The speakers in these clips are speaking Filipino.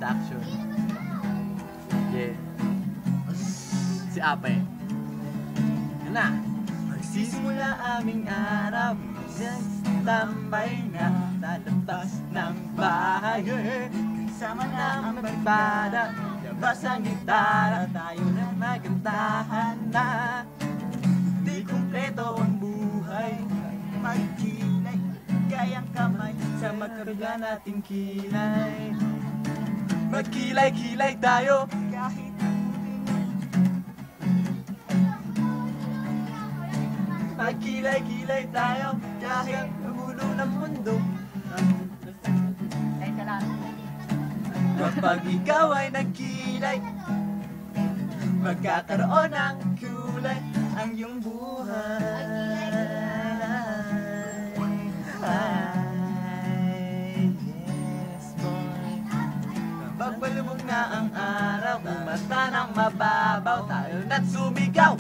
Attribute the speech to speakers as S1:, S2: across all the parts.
S1: production. Yeah. Si Ape. Yan na. Magsisimula aming araw, tambay na sa labas ng bahay. Kasama na ang magbada, labas ang gitara, tayo na magantahan na. Di kumpleto ang buhay, magkilay, kayang kamay sa magkabila nating kilay. Magkilay-kilay tayo kahit magkilay-kilay tayo kahit nagulo ng mundo. Kapag ikaw ay nagkilay, magkakaroon ng kulay ang iyong buhay. Yes, boy. Kapag balubog na ang araw, kumasta ng mababaw, tayo na't sumigaw.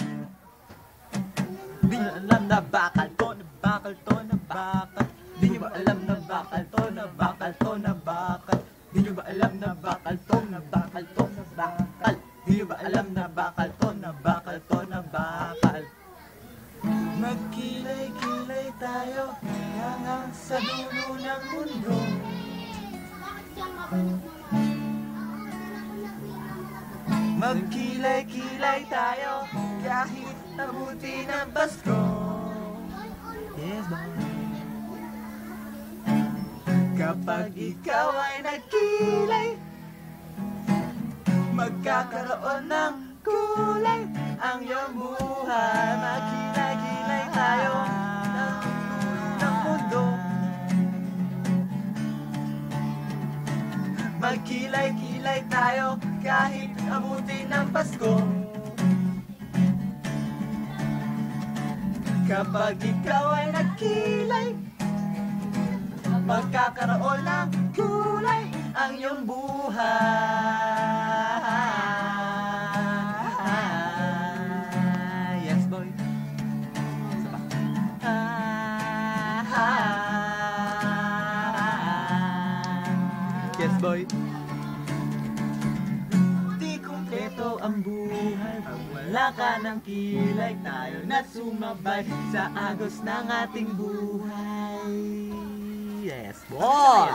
S1: Di nyo alam na bakal to, na bakal to, na bakal. Di nyo ba alam na bakal to, na bakal to, na bakal. Di nyo ba alam na bakal to, na bakal to, na bakal. Di nyo ba alam na bakal to, na bakal to, na bakal. Magkilay-kilay tayo hanggang sa dulo ng mundo. Magkilay-kilay tayo kahit abuti ng Pasko. Yes, boy. Kapag ikaw ay nagkilay, magkakaroon ng kulay ang iyong buhay. Magkilay-kilay tayo ng mundo. Magkilay-kilay tayo kahit abuti ng Pasko. Kapag ikaw ay nagkilay, magkakaroon ng kulay ang iyong buhay. Yes, boy. Yes, boy. Di kumpleto ang buhay pag wala ka ng kilay, tayo na sumabay sa agos ng ating buhay. Yes, boy!